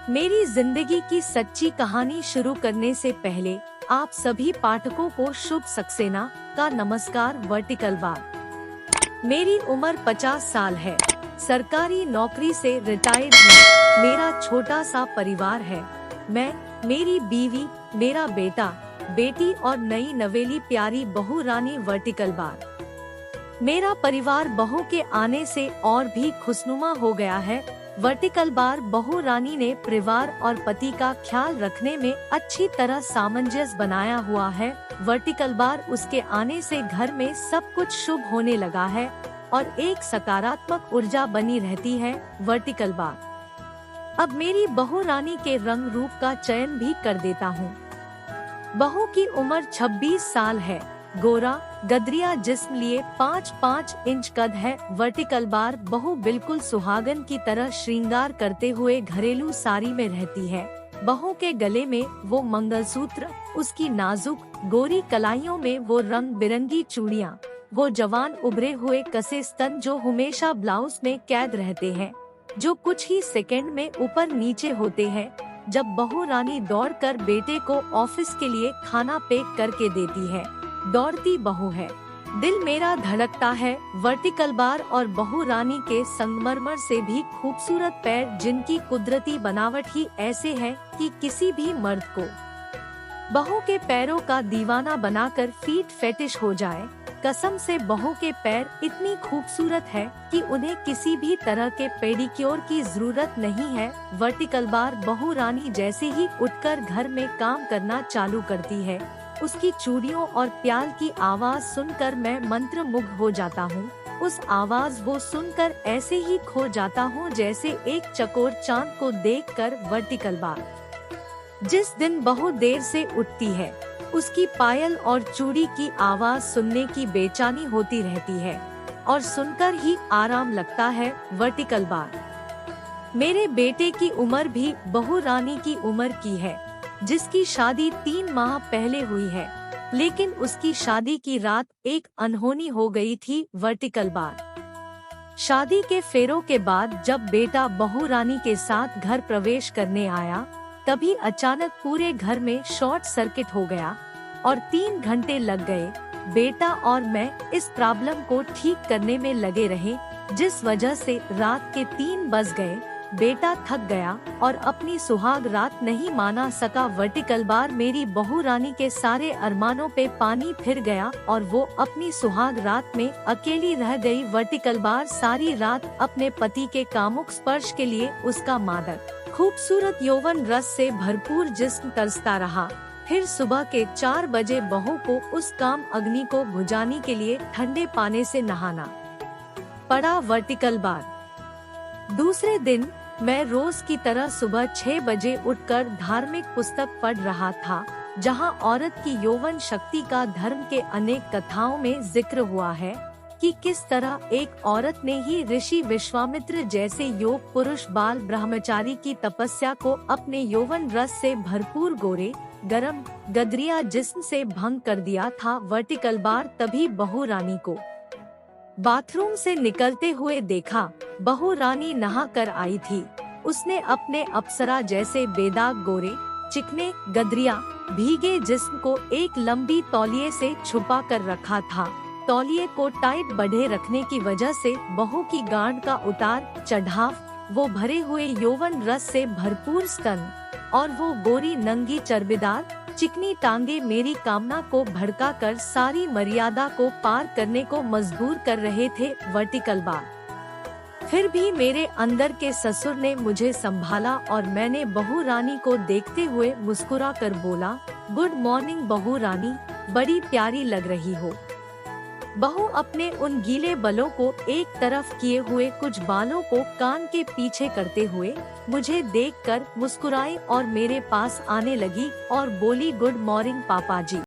मेरी जिंदगी की सच्ची कहानी शुरू करने से पहले आप सभी पाठकों को शुभ सक्सेना का नमस्कार। Vertical bar. मेरी उम्र 50 साल है। सरकारी नौकरी से रिटायर्ड हूँ। मेरा छोटा सा परिवार है। मैं, मेरी बीवी, मेरा बेटा, बेटी और नई नवेली प्यारी बहू रानी। Vertical bar. मेरा परिवार बहू के आने से और भी खुशनुमा हो गया है। Vertical bar. बहू रानी ने परिवार और पति का ख्याल रखने में अच्छी तरह सामंजस्य बनाया हुआ है। Vertical bar. उसके आने से घर में सब कुछ शुभ होने लगा है और एक सकारात्मक ऊर्जा बनी रहती है। Vertical bar. अब मेरी बहू रानी के रंग रूप का चयन भी कर देता हूँ। बहू की उम्र 26 साल है। गोरा, गदरिया जिस्म लिए 5-5 इंच कद है। Vertical bar. बहू बिल्कुल सुहागन की तरह श्रृंगार करते हुए घरेलू साड़ी में रहती है। बहू के गले में वो मंगलसूत्र, उसकी नाजुक गोरी कलाइयों में वो रंग बिरंगी चूड़ियाँ, वो जवान उभरे हुए कसे स्तन जो हमेशा ब्लाउज में कैद रहते हैं, जो कुछ ही सेकंड में ऊपर नीचे होते हैं जब बहू रानी दौड़कर बेटे को ऑफिस के लिए खाना पैक करके देती है। दौड़ती बहू है। दिल मेरा धड़कता है। Vertical bar. और बहू रानी के संगमरमर से भी खूबसूरत पैर, जिनकी कुदरती बनावट ही ऐसे है कि किसी भी मर्द को बहू के पैरों का दीवाना बनाकर फीट फेटिश हो जाए। कसम से बहू के पैर इतनी खूबसूरत है कि उन्हें किसी भी तरह के पेडिक्योर की जरूरत नहीं है। Vertical bar. बहू रानी जैसे ही उठकर घर में काम करना चालू करती है, उसकी चूड़ियों और प्याल की आवाज सुनकर मैं मंत्रमुग्ध हो जाता हूँ। उस आवाज वो सुनकर ऐसे ही खो जाता हूँ जैसे एक चकोर चांद को देखकर। Vertical bar. जिस दिन बहू देर से उठती है, उसकी पायल और चूड़ी की आवाज सुनने की बेचैनी होती रहती है और सुनकर ही आराम लगता है। Vertical bar. मेरे बेटे की उम्र भी बहू रानी की उम्र की है, जिसकी शादी 3 माह पहले हुई है, लेकिन उसकी शादी की रात एक अनहोनी हो गई थी। Vertical bar. शादी के फेरों के बाद जब बेटा बहू रानी के साथ घर प्रवेश करने आया, तभी अचानक पूरे घर में शॉर्ट सर्किट हो गया और 3 घंटे लग गए। बेटा और मैं इस प्रॉब्लम को ठीक करने में लगे रहे, जिस वजह से रात के 3 बज गए। बेटा थक गया और अपनी सुहाग रात नहीं माना सका। Vertical bar. मेरी बहू रानी के सारे अरमानों पे पानी फिर गया और वो अपनी सुहाग रात में अकेली रह गई। Vertical bar. सारी रात अपने पति के कामुक स्पर्श के लिए उसका मादक खूबसूरत यौवन रस से भरपूर जिस्म तरसता रहा। फिर सुबह के 4 बजे बहू को उस काम अग्नि को बुझाने के लिए ठंडे पानी से नहाना पड़ा। Vertical bar. दूसरे दिन मैं रोज की तरह सुबह 6 बजे उठकर धार्मिक पुस्तक पढ़ रहा था, जहां औरत की यौवन शक्ति का धर्म के अनेक कथाओं में जिक्र हुआ है कि किस तरह एक औरत ने ही ऋषि विश्वामित्र जैसे योग पुरुष बाल ब्रह्मचारी की तपस्या को अपने यौवन रस से भरपूर गोरे, गरम, गदरिया जिस्म से भंग कर दिया था। Vertical bar. तभी बहू रानी को बाथरूम से निकलते हुए देखा। बहू रानी नहा कर आई थी। उसने अपने अप्सरा जैसे बेदाग गोरे, चिकने, गदरिया, भीगे जिस्म को एक लंबी तौलिए से छुपा कर रखा था। तौलिए को टाइट बढ़े रखने की वजह से बहू की गांड का उतार चढ़ाव, वो भरे हुए यौवन रस से भरपूर स्तन और वो गोरी नंगी चर्बीदार चिकनी टांगे मेरी कामना को भड़काकर सारी मर्यादा को पार करने को मजबूर कर रहे थे। Vertical bar. फिर भी मेरे अंदर के ससुर ने मुझे संभाला और मैंने बहू रानी को देखते हुए मुस्कुरा कर बोला, गुड मॉर्निंग बहू रानी, बड़ी प्यारी लग रही हो। बहू अपने उन गीले बालों को एक तरफ किए हुए कुछ बालों को कान के पीछे करते हुए मुझे देखकर मुस्कुराई और मेरे पास आने लगी और बोली, गुड मॉर्निंग पापा जी।